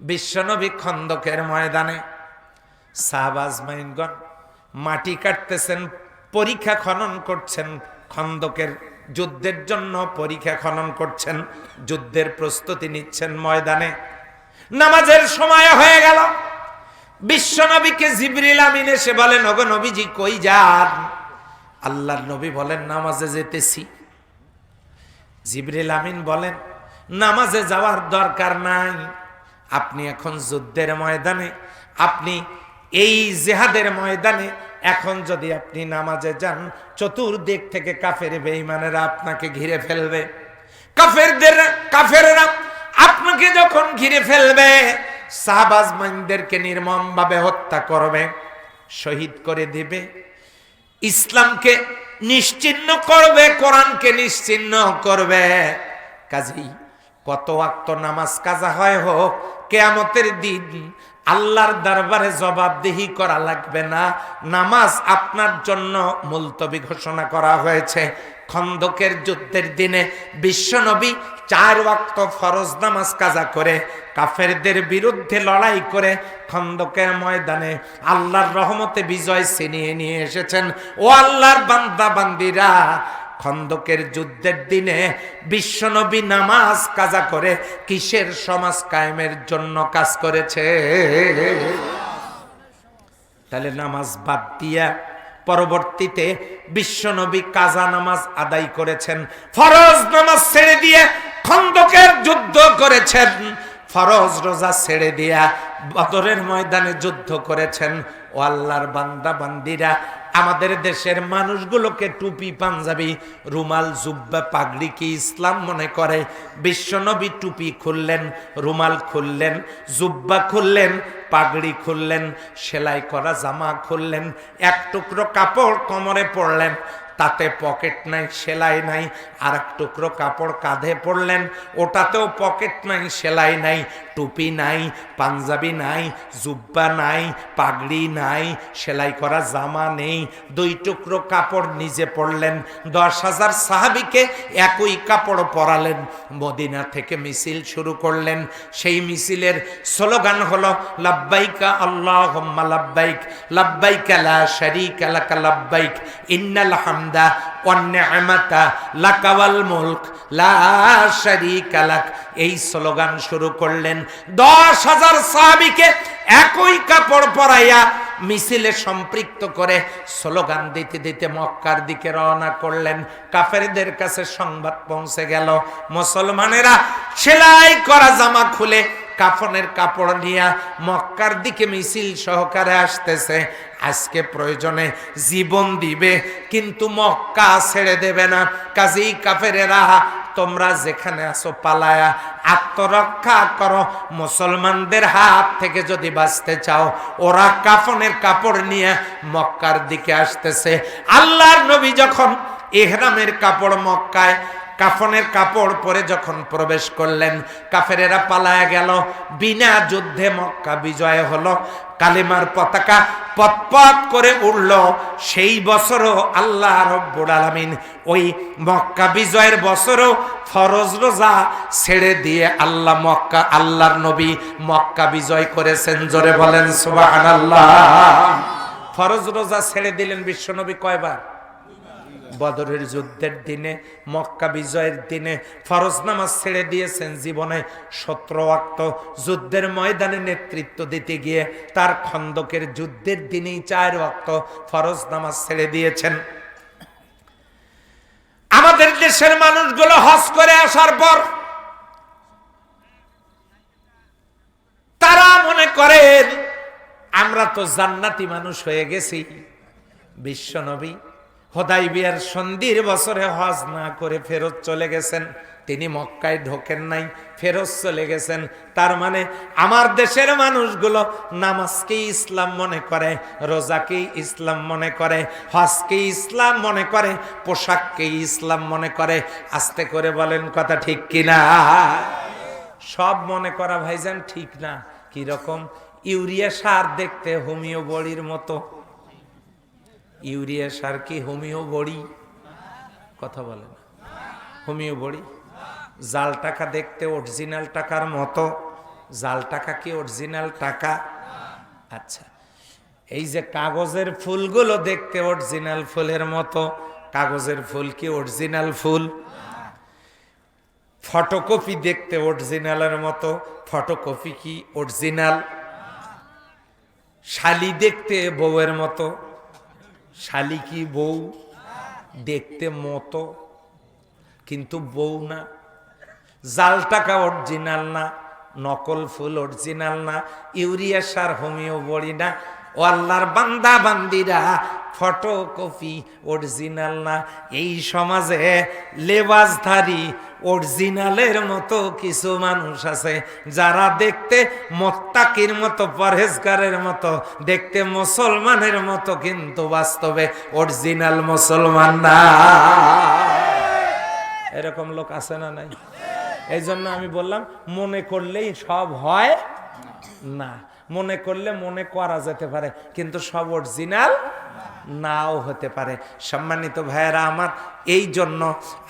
বিশ্বনবী খন্দকের ময়দানে সাহাবা আজমাইনগণ মাটি কাটতেছেন, পরীক্ষা খনন করছেন, খন্দকের যুদ্ধের জন্য পরীক্ষা খনন করছেন, যুদ্ধের প্রস্তুতি নিচ্ছেন। ময়দানে নামাজের সময় হয়ে গেল। বিশ্বনবীকে জিবরিল আমিন এসে বলেন, ওগো নবীজি কই যান? আল্লাহর নবী বলেন, নামাজে যেতেছি। জিবরিল আমিন বলেন, নামাজে যাওয়ার দরকার নাই, আপনি এখন যুদ্ধের ময়দানে, আপনি এই জিহাদের ময়দানে এখন যদি আপনি নামাজে যান, চতুর্দিক থেকে কাফের বেঈমানেরা আপনাকে ঘিরে ফেলবে। কাফেররা আপনাকে যখন ঘিরে ফেলবে, সাহাবা আজমাইনদেরকে নির্মমভাবে হত্যা করবে, শহীদ করে দিবে, ইসলামকে নিশ্চিহ্ন করবে, কোরআনকে নিশ্চিহ্ন করবে। কাজেই কত ওয়াক্ত নামাজ কাজা হয় হোক, কিয়ামতের দিন আল্লাহর দরবারে জবাবদিহি করা লাগবে না, নামাজ আপনার জন্য মুলতবি ঘোষণা করা হয়েছে। খন্দকের যুদ্ধের দিনে বিশ্বনবী 4 ওয়াক্ত ফরজ নামাজ কাজা করে কাফেরদের বিরুদ্ধে লড়াই করে খন্দকের ময়দানে আল্লাহর রহমতে বিজয় ছিনিয়ে নিয়ে এসেছেন। ও আল্লাহর বান্দা বান্দিরা, খন্দকের যুদ্ধের দিনে বিশ্বনবী নামাজ কাজা করে কিসের সমাজ কায়েমের জন্য কাজ করেছে? তাহলে নামাজ বাদ দিয়া পরবর্তীতে বিশ্বনবী কাজা নামাজ আদায় করেছেন, ফরজ নামাজ ছেড়ে দিয়ে খন্দকের যুদ্ধ করেছেন, ফরজ রোজা ছেড়ে দিয়া বদরের ময়দানে যুদ্ধ করেছেন। ও আল্লাহর বান্দা বান্দিরা, আমাদের দেশের মানুষগুলোকে টুপি পাঞ্জাবি রুমাল জুব্বা পাগড়ি কি ইসলাম মনে করে? বিশ্বনবী টুপি খুললেন, রুমাল খুললেন, জুব্বা খুললেন, পাগড়ি খুললেন, সেলাই করা জামা খুললেন, এক টুকরো কাপড় কোমরে পরলেন, তাতে পকেট নাই, সেলাই নাই, আর এক টুকরো কাপড় কাঁধে পরলেন, ওটাতেও পকেট নাই, সেলাই নাই, টুপি নাই, পাঞ্জাবি নাই, জুব্বা নাই, পাগড়ি নাই, সেলাই করা জামা নেই, 2 টুকরো কাপড় নিজে পরলেন। 10,000 সাহাবীকে একই কাপড় পরালেন, মদিনা থেকে মিছিল শুরু করলেন। সেই মিছিলের স্লোগান হলো লাব্বাইকা আল্লাহুম্মা লাব্বাইক, লাব্বাইকা লা শারীকা লাকা লাব্বাইক, ইন্নাল হামদা ওয়ান নি'মাতা লাকা ওয়াল মুলক লা শারীকা লাক। এই স্লোগান শুরু করলেন। 10,000 সাহাবীকে একই কাপড় পরাইয়া মিছিলে সম্পৃক্ত করে স্লোগান দিতে দিতে মক্কার দিকে রওনা করলেন। কাফেরদের কাছে সংবাদ পৌঁছে গেল, মুসলমানেরা সেলাই করা জামা খুলে কাফনের কাপড় নিয়ে মক্কার দিকে মিছিল সহকারে আসতেছে। আজকে প্রয়োজনে জীবন দিবে, কিন্তু মক্কা ছেড়ে দেবে না। কাজেই কাফেরেরা, তোমরা যেখানে আছো পালায়া আত্মরক্ষা করো, মুসলমানদের হাত থেকে যদি বাঁচতে চাও। ওরা কাফনের কাপড় নিয়ে মক্কার দিকে আসতেছে। আল্লাহর নবী যখন ইহরামের কাপড় মক্কায় কাফনের কাপড় পরে যখন প্রবেশ করলেন, কাফেরেরা পালায়া গেল। বিনা যুদ্ধে মক্কা বিজয় হলো, কালেমার পতাকা পতপত করে উড়ল। সেই বছরও আল্লাহ রব্বুল আলামিন ওই মক্কা বিজয়ের বছরও ফরজ রোজা ছেড়ে দিয়ে আল্লাহর নবী মক্কা বিজয় করেছেন। জোরে বলেন সুবহানাল্লাহ। ফরজ রোজা ছেড়ে দিলেন বিশ্বনবী কয়বার? বদরের যুদ্ধের দিনে, মক্কা বিজয়ের দিনে ফরজ নামাজ ছেড়ে দিয়েছেন। জীবনে 17 ওয়াক্ত যুদ্ধের ময়দানে নেতৃত্ব দিতে গিয়ে তার খন্দকের যুদ্ধের দিনেই 4 ওয়াক্ত ফরজ নামাজ ছেড়ে দিয়েছেন। আমাদের দেশের মানুষগুলো হজ করে আসার পর তারা মনে করেন আমরা তো জান্নাতি মানুষ হয়ে গেছি। বিশ্বনবী হুদায়বিয়ার সন্ধির বছরে হজ না করে ফেরত চলে গেছেন। তিনি মক্কায় ঢোকেন নাই, ফেরত চলে গেছেন। তার মানে আমার দেশের মানুষগুলো নামাজকেই ইসলাম মনে করে, রোজাকেই ইসলাম মনে করে, হজকেই ইসলাম মনে করে, পোশাককেই ইসলাম মনে করে। আস্তে করে বলেন কথা ঠিক কিনা? সব মনে করা ভাইজান ঠিক না। কি রকম? ইউরিয়া সার দেখতে হোমিও বড়ির মতো। ইউরিয়া সার কি হোমিও বড়ি? কথা বলে না। হোমিও বড়ি জাল টাকা দেখতে অরিজিনাল টাকার মতো, জাল টাকা কি অরিজিনাল টাকা? আচ্ছা, এই যে কাগজের ফুলগুলো দেখতে অরিজিনাল ফুলের মতো, কাগজের ফুল কি অরিজিনাল ফুল? ফটোকপি দেখতে অরিজিনালের মতো, ফটোকপি কি অরিজিনাল? শালি দেখতে বউয়ের মতো, শালি কি বউ? দেখতে মতো কিন্তু বউ না। জাল টাকা অরিজিনাল না, নকল ফুল অরিজিনাল না, ইউরিয়া সার হোমিও বড়ি না। ও আল্লাহর বান্দা বান্দিরা, ফটোকপি অরিজিনাল না। এই সমাজে লেবাসধারী অরিজিনালের মতো কিছু মানুষ আছে যারা দেখতে মোত্তাকির মতো, পরহেজগারের মতো, দেখতে মুসলমানের মতো, কিন্তু বাস্তবে অরিজিনাল মুসলমান না। এরকম লোক আছে না নাই? এই জন্য আমি বললাম মনে করলেই সব হয় না। মনে করলে মনে করা যেতে পারে, কিন্তু সব অরিজিনাল নাও হতে পারে। সম্মানিত ভাইয়েরা আমার, এই জন্য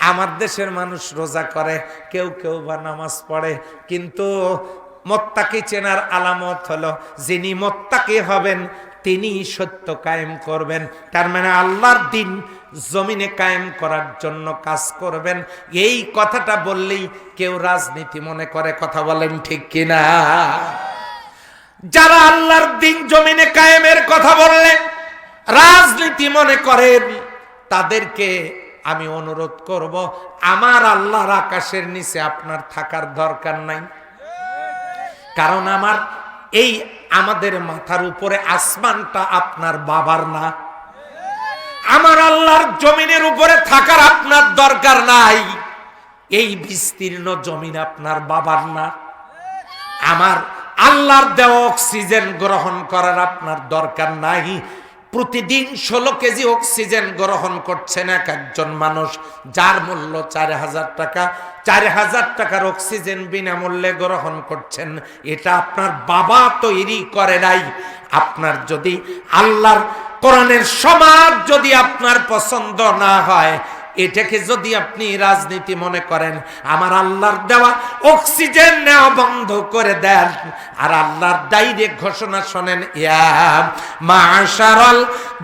আমার দেশের মানুষ রোজা করে, কেউ কেউ বা নামাজ পড়ে, কিন্তু মুত্তাকি চেনার আলামত হলো যিনি মুত্তাকি হবেন তিনি সত্য কায়েম করবেন। তার মানে আল্লাহর দিন জমিনে কায়েম করার জন্য কাজ করবেন। এই কথাটা বললেই কেউ রাজনীতি মনে করে, কথা বলেন ঠিক কিনা? যারা আল্লাহর দিন জমিনে কায়েমের কথা বললেন রাজনীতি মনে করেন, তাদেরকে আমি অনুরোধ করব, আমার আল্লাহর আকাশের নিচে আপনার থাকার দরকার নাই। কারণ আমাদের মাথার উপরে আসমানটা আপনার বাবার না। আমার আল্লাহর জমিনের উপরে থাকার আপনার দরকার নাই। এই বিস্তীর্ণ জমিন আপনার বাবার না। আমার আল্লাহর দেওয়া অক্সিজেন গ্রহণ করার আপনার দরকার নাই। প্রতিদিন 16 কেজি অক্সিজেন গ্রহণ করছেন এক একজন মানুষ, যার মূল্য 4000 টাকা। 4000 টাকার অক্সিজেন বিনামূল্যে গ্রহণ করছেন। এটা আপনার বাবা তৈরি করে নাই। আপনার যদি আল্লাহর কোরআনের সমাজ যদি আপনার পছন্দ না হয়, এটাকে যদি আপনি রাজনীতি মনে করেন, আমার আল্লাহর দেওয়া অক্সিজেন নেওয়া বন্ধ করে দেন, আর আল্লাহর ডাইরেক্ট ঘোষণা শোনেন, ইয়া মাশারাল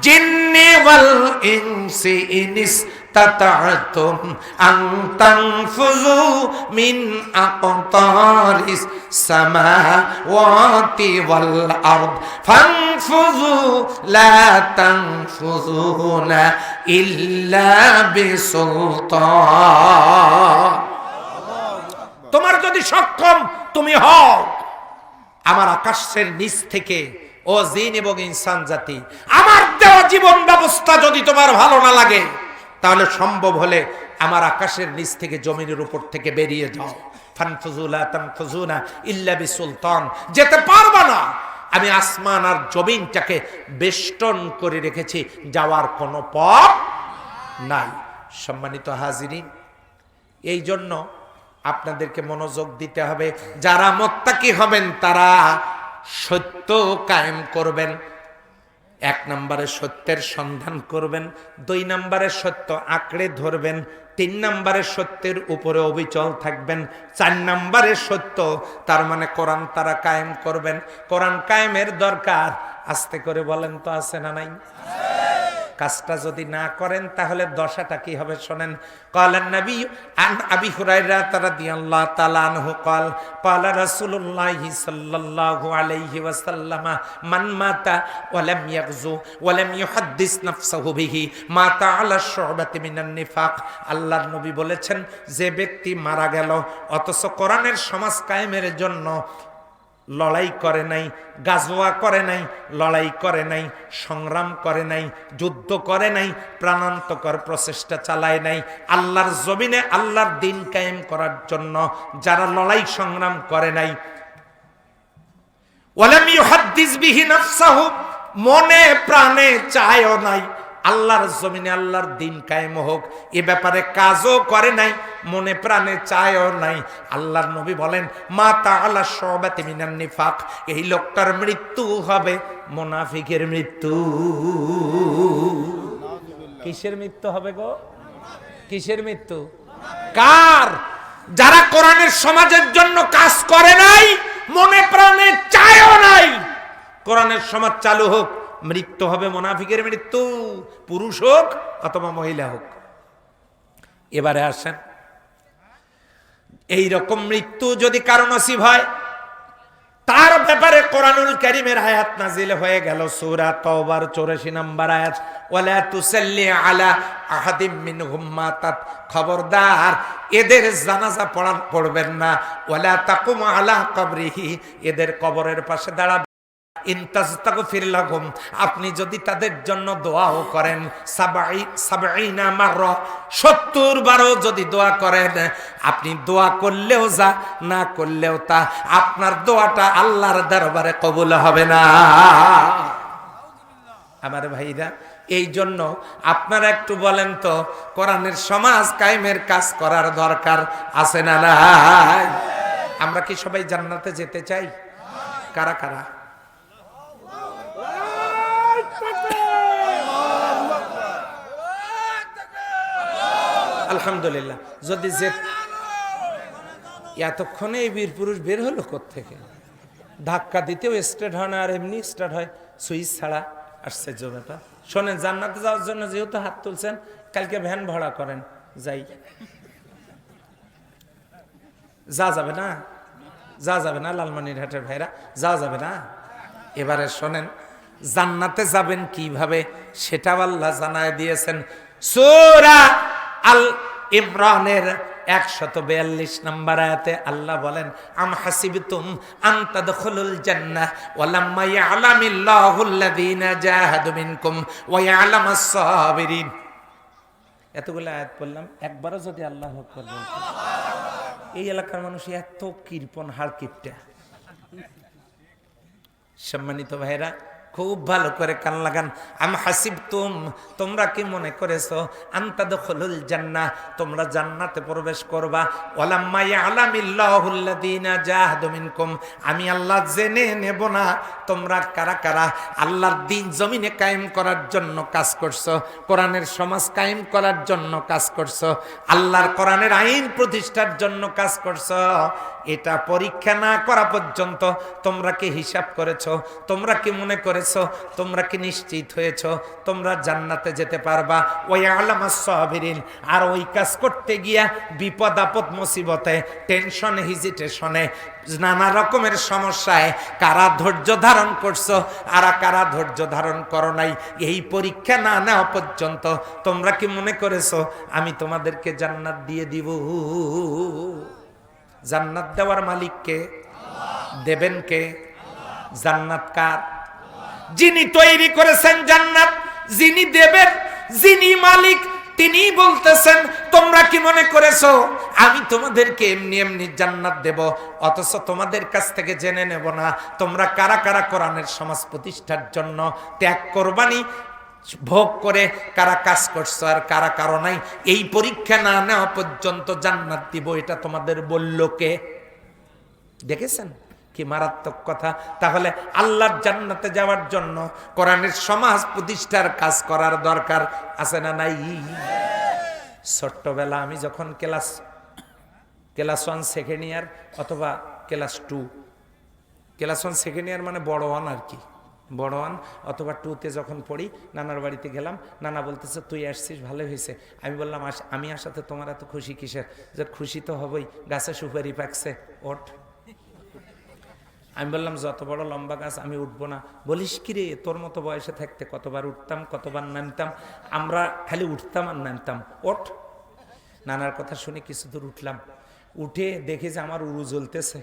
জিন্নি ওয়াল ইনসি ইনিস তাতাতুম আন তানফুযু মিন আকতারিস সামাওয়াতি ওয়াল আরদ ফানফুযু লা তানফুযুনা ইল্লা বিসুলতান। তোমার যদি সক্ষম তুমি হও, আমার আকাশের নিচ থেকে ও জিন এবং ইনসান জাতি, আমার দেওয়া জীবন ব্যবস্থা যদি তোমার ভালো না লাগে, তাহলে সম্ভব হলে আমার আকাশের নিচ থেকে জমিনের উপর থেকে বেরিয়ে যাও। ফানফুযু লা তানফুযুনা ইল্লা বিসুলতান। যেতে পারবা না। আমি আসমান আর জমিনটাকে বেষ্টন করে রেখেছি, যাওয়ার কোনো পথ নাই। সম্মানিত হাজিরিন, এই জন্য আপনাদেরকে মনোযোগ দিতে হবে। যারা মুত্তাকি হবেন তারা সত্য কায়েম করবেন। 1 নম্বরে সত্যের সন্ধান করবেন, 2 নম্বরে সত্য আঁকড়ে ধরবেন, 3 নম্বরে সত্যের উপরে অবিচল থাকবেন, 4 নম্বরে সত্য তার মানে কোরআন তারা কায়েম করবেন। কোরআন কায়েমের দরকার। আস্তে করে বলেন তো, আছে না নাই? কাজটা যদি না করেন তাহলে দশাটা কি হবে শোনেন। ক্বালান নবী আন আবি হুরায়রা রাদিয়াল্লাহু তাআলা আনহু ক্বাল ক্বালা রাসূলুল্লাহি সাল্লাল্লাহু আলাইহি ওয়াসাল্লাম মান মাতা ওয়া লাম ইয়াগজু ওয়া লাম ইউহাদ্দিস নাফসাহু বিহি মাতা আলা শুবাতি মিনান নিফাক। আল্লাহর নবী বলেছেন, যে ব্যক্তি মারা গেল অথচ কোরআনের সমাজ কায়েমের জন্য লড়াই করে নাই, গাজওয়া করে নাই, লড়াই করে নাই, সংগ্রাম করে নাই, যুদ্ধ করে নাই, প্রাণান্তকর প্রচেষ্টা চালায় নাই, আল্লাহর জমিনে আল্লাহর দিন কায়েম করার জন্য যারা লড়াই সংগ্রাম করে নাই, ওয়ালাম ইউহাদ্দিস বিহি নাফসাহু, মনে প্রাণে চায়ও নাই আল্লাহর জমিনে আল্লাহর দিন কায়েম হোক, এ ব্যাপারে কাজও করে নাই, মনে প্রাণে চায়ও নাই, আল্লাহর নবী বলেন মাতা আলা শুবাতি মিনান নিফাক, এই লোকটার মৃত্যু হবে মুনাফিকের মৃত্যু। কিসের মৃত্যু হবে গো? কিসের মৃত্যু? কার? যারা কোরআনের সমাজের জন্য কাজ করে নাই, মনে প্রাণে চায়ও নাই কোরআনের সমাজ চালু হোক। মৃত্যু হবে মুনাফিকের মৃত্যু, পুরুষ হোক অথবা মহিলা হোক। এবারে আসেন, এই রকম মৃত্যু যদি কারো নসিব হয়, তার ব্যাপারে কোরআনুল কারীমের আয়াত নাজিল হয়ে গেল সূরা তাওবার 84 নম্বর আয়াত, ওয়ালা তুসাল্লি আলা আহাদিম মিনহুম মাতাত, খবরদার এদের জানাজা পড়বেন না, ওয়ালা তাকুম আলা কবরিহি, এদের কবরের পাশে দাঁড়াবেন, ইনতাস্তাগফির লাহুম, আপনি যদি তাদের জন্য দোয়াও করেন, 70 মাররা, 70 বারও যদি দোয়া করেন, আপনি দোয়া করলেও যা, না করলেও তা, আপনার দোয়াটা আল্লাহর দরবারে কবুল হবে না। আমার ভাইরা, এই জন্য আপনারা একটু বলেন তো, কোরআনের সমাজ কায়েমের কাজ করার দরকার আছে না নাই? আমরা কি সবাই জান্নাতে যেতে চাই? কারা কারা? আলহামদুলিল্লাহ। যদি যে এতক্ষণে এই বীর পুরুষ বের হলো কোত্থেকে? ধাক্কা দিতেও স্টার্ট হয় না, আর এমনি স্টার্ট হয় সুইচ ছাড়া। আশ্চর্য ব্যাপার। শোনেন, জান্নাতে যাওয়ার জন্য যেহেতু হাত তুলছেন, কালকে ভ্যান ভাড়া করেন, যাই। যা যাবে না, যা যাবে না, লালমনিরহাটের ভাইরা, যা যাবে না। এবারে শোনেন, জান্নাতে যাবেন কিভাবে সেটাও আল্লাহ জানায় দিয়েছেন। সূরা আল ইমরানের 142 নম্বর আয়াতে আল্লাহ বলেন, আম হাসিবতুম আন তাদখুলুল জান্নাহ ওয়ালাম্মা ইয়ালামিল্লাহুল্লাযীনা জাহাদু মিনকুম ওয়া ইয়ালামাস সাবিরিন। এতগুলো আয়াত পড়লাম, একবারও যদি আল্লাহু আকবার বলতেন। এই এলাকার মানুষ এত কৃপণ, হাড় কিপটা। সম্মানিত ভাইরা, খুব ভালো করে কান লাগান। আম হাসিবতুম, তোমরা কি মনে করেছো, আনতাদখুলুল জান্নাহ, তোমরা জান্নাতে প্রবেশ করবা, ওয়ালাম্মা ইয়ালামিল্লাহুল্লাযীনা জাহাদু মিনকুম, আমি আল্লাহ জেনে নেব না তোমরা কারা কারা আল্লাহর দ্বীন জমিনে কায়েম করার জন্য কাজ করছো, কোরআনের সমাজ কায়েম করার জন্য কাজ করছো, আল্লাহর কোরআনের আইন প্রতিষ্ঠার জন্য কাজ করছো। এটা পরীক্ষা না করা পর্যন্ত তোমরা কি হিসাব করেছো? তোমরা কি মনে করেছো? তোমরা কি নিশ্চিত হয়েছো তোমরা জান্নাতে যেতে পারবা? ওয়া ইয়ালামাস সাবিরিন, আর ওই কাজ করতে গিয়া বিপদ আপদ মুসিবতে, টেনশন হিজিটেশনে, নানা রকমের সমস্যায় কারা ধৈর্য ধারণ করছো আর কারা ধৈর্য ধারণ করো নাই, এই পরীক্ষা না নেওয়া পর্যন্ত তোমরা কি মনে করেছো আমি তোমাদেরকে জান্নাত দিয়ে দিব? জান্নাত দেওয়ার মালিক কে? দেবেন কে? জান্নাত কার? যিনি তৈরি করেছেন জান্নাত, যিনি দেবেন, যিনি মালিক, তিনি বলতেছেন তোমরা কি মনে করেছো আমি তোমাদেরকে এমনি এমনি জান্নাত দেব, অথচ তোমাদের কাছ থেকে জেনে নেব না তোমরা কারা কারা কোরআনের সমাজ প্রতিষ্ঠার জন্য ত্যাগ কোরবানি ভোগ করে কারা কাজ করছো আর কারা কারো নাই। এই পরীক্ষা না নেওয়া পর্যন্ত জান্নাত দিব, এটা তোমাদের বলল কে? দেখেছেন কি মারাত্মক কথা? তাহলে আল্লাহর জান্নাতে যাওয়ার জন্য কোরআনের সমাজ প্রতিষ্ঠার কাজ করার দরকার আছে না নাই? ছোট্টবেলা আমি যখন ক্লাস 1 সেকেন্ড ইয়ার অথবা ক্লাস 2, ক্লাস 1 সেকেন্ড ইয়ার মানে বড় 1 আর কি, বড় 1 অথবা 2তে যখন পড়ি, নানার বাড়িতে গেলাম, নানা বলতেছে তুই আসছিস ভালো হয়েছে। আমি বললাম আমি আসাতে তোমার এত খুশি কিসের? যে খুশি তো হবই, গাছে সুপারি পাকছে, ওঠ। আমি বললাম যত বড় লম্বা গাছ আমি উঠবো না। বলিস কি রে, তোর মতো বয়সে থাকতে কতবার উঠতাম, কতবার নামতাম, আমরা খালি উঠতাম আর নামতাম, ওঠ। নানার কথা শুনে কিছু দূর উঠলাম, উঠে দেখি যে আমার উরু জ্বলতেছে।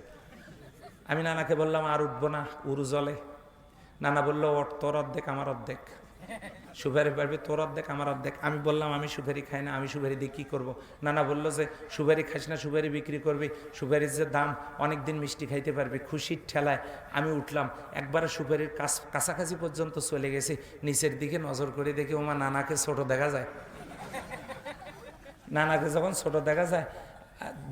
আমি নানাকে বললাম আর উঠবো না, উরু জ্বলে। নানা বললো ওঠ, তোর অর্ধেক আমার অর্ধেক, সুপারি পারবি, তোর অর্ধেক আমার অর্ধেক। আমি বললাম আমি সুপারি খাই না, আমি সুপারি দিয়ে কী করবো? নানা বললো যে সুপারি খাস না, সুপারি বিক্রি করবি, সুপারির যে দাম, অনেকদিন মিষ্টি খাইতে পারবি। খুশির ঠেলায় আমি উঠলাম, একবারে সুপারির কাছাকাছি পর্যন্ত চলে গেছি, নিচের দিকে নজর করে দেখি ওমা নানাকে ছোট দেখা যায়। নানাকে যখন ছোট দেখা যায়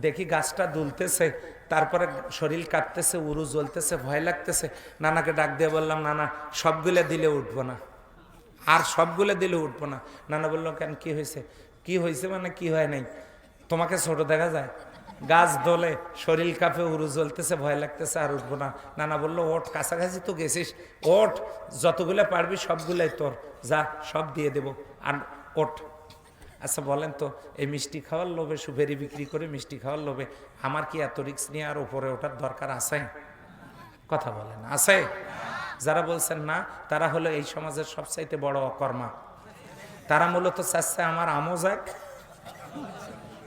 দেখি গাছটা দুলতেছে, তারপরে শরীর কাঁপতেছে, উরু জ্বলতেছে, ভয় লাগতেছে। নানাকে ডাক দিয়ে বললাম নানা সবগুলো দিলে উঠবো না, আর সবগুলো দিলে উঠবো না। নানা বললো কেন, কি হয়েছে? কি হয়েছে মানে কি হয় নাই? তোমাকে ছোট দেখা যায়? গাছ দোলে, শরীর কাঁপে, উরু জ্বলতেছে, ভয় লাগতেছে, আর উঠবো না। নানা বললো ওঠ, কাছাকাছি তো গেছিস, ওঠ, যতগুলো পারবি সবগুলাই তোর, যা সব দিয়ে দেব, আর ওঠ। আচ্ছা বলেন তো, এই মিষ্টি খাওয়ার লোভে, সুপেরি বিক্রি করে মিষ্টি খাওয়ার লোভে আমার কি এত রিস্ক নিয়ে আর উপরে ওঠার দরকার আছে? কথা বলেন, আছে? যারা বলছেন না, তারা হলো এই সমাজের সবচাইতে বড় অকর্মা। তারা মূলত চাচ্ছে আমার আমও যাক,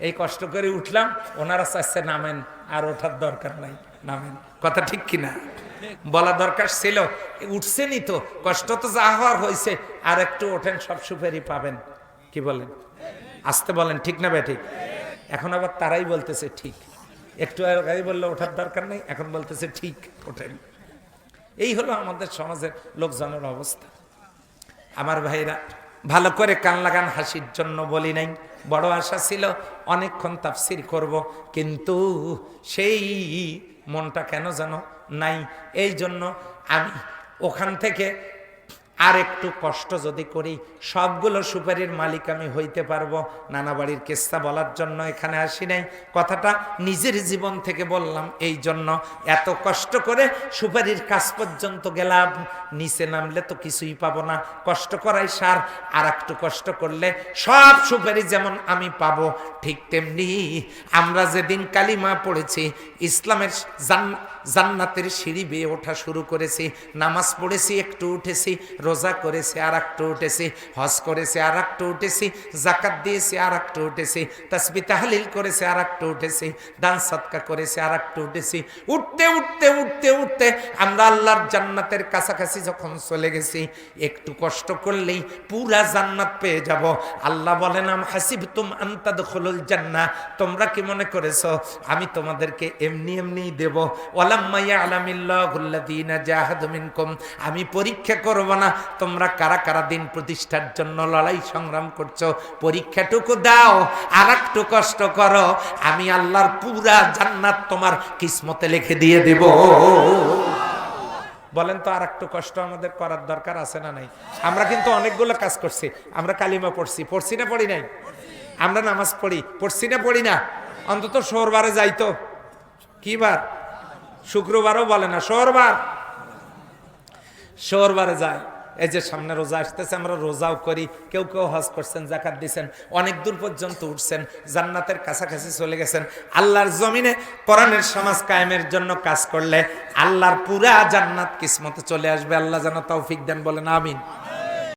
এই কষ্ট করে উঠলাম, ওনারা চাচ্ছে নামেন, আর ওঠার দরকার নাই, নামেন। কথা ঠিক কিনা? বলা দরকার ছিল, উঠছেনই তো, কষ্ট তো যা হওয়ার হয়েছে, আর একটু ওঠেন, সব সুপারি পাবেন। কি বলেন? আসতে বলেন, ঠিক না ঠিক? এখন আবার তারাই বলতেছে ঠিক। একটু আগে বললে ওঠার দরকার নেই, এখন বলতেছে ঠিক, ওঠেন। এই হলো আমাদের সমাজের লোকজনের অবস্থা। আমার ভাইরা, ভালো করে কান লাগান, হাসির জন্য বলি নাই। বড় আশা ছিল অনেকক্ষণ তাফসির করব, কিন্তু সেই মনটা কেন যেন নাই। এই জন্য আমি ওখান থেকে আর একটু কষ্ট যদি করি, সবগুলো সুপারির মালিক আমি হইতে পারবো। নানা বাড়ির কেসা বলার জন্য এখানে আসি নাই, কথাটা নিজের জীবন থেকে বললাম। এই জন্য এত কষ্ট করে সুপারির কাজ পর্যন্ত গেলাম, নিচে নামলে তো কিছুই পাবো না, কষ্ট করাই সার। আর একটু কষ্ট করলে সব সুপারি যেমন আমি পাবো, ঠিক তেমনি আমরা যেদিন কালিমা পড়েছি, ইসলামের জান্নাতের সিঁড়ি বেয়ে ওঠা শুরু করেছি, নামাজ পড়েছি, একটু উঠেছি, রোজা করেছি, আর একটু উঠেছি, হজ করেছি, আর একটু উঠেছি, জাকাত দিয়েছি, আর একটু উঠেছি, তাসবিহ তাহলিল করেছি, আর একটু উঠেছি, দান সদকা করেছি, আর একটু উঠেছি। উঠতে উঠতে উঠতে উঠতে আমরা আল্লাহর জান্নাতের কাছাকাছি যখন চলে গেছি, একটু কষ্ট করলেই পুরা জান্নাত পেয়ে যাব। আল্লাহ বলেন, আম হাসিবতুম আন তাদখুলুল জান্নাহ, তোমরা কি মনে করেছো আমি তোমাদেরকে এমনি এমনি দেব? ওয়ালাম্মা ইয়ালামিল্লাহুল্লাযীনা জাহাদু মিনকুম, আমি পরীক্ষা করব না তোমরা কারা কারা দিন প্রতিষ্ঠার জন্য লড়াই সংগ্রাম করছো, পরীক্ষাটুকু দাও, আর একটু কষ্ট করো, আমি আল্লাহর পুরা জান্নাত তোমার কিসমতে লিখে দিয়ে দেব। বলেন তো, আর একটু কষ্ট আমাদের করার দরকার আছে না নাই? আমরা কিন্তু অনেকগুলো কাজ করছি। আমরা কালিমা পড়ছি না পড়ি নাই? আমরা নামাজ পড়ছি না পড়ি না? অন্তত শোরবারে যাইতো। কি বার? শুক্রবারও বলে না, শোরবারে যায়। এই যে সামনে রোজা আসতেছে, আমরা রোজাও করি, কেউ কেউ হজ করছেন, জাকাত দিচ্ছেন, অনেক দূর পর্যন্ত উঠছেন, জান্নাতের কাছাকাছি চলে গেছেন। আল্লাহর জমিনে কোরআনের সমাজ কায়েমের জন্য কাজ করলে আল্লাহর পুরা জান্নাত কিসমতে চলে আসবে। আল্লাহ যেন তৌফিক দেন, বলেন আমিন।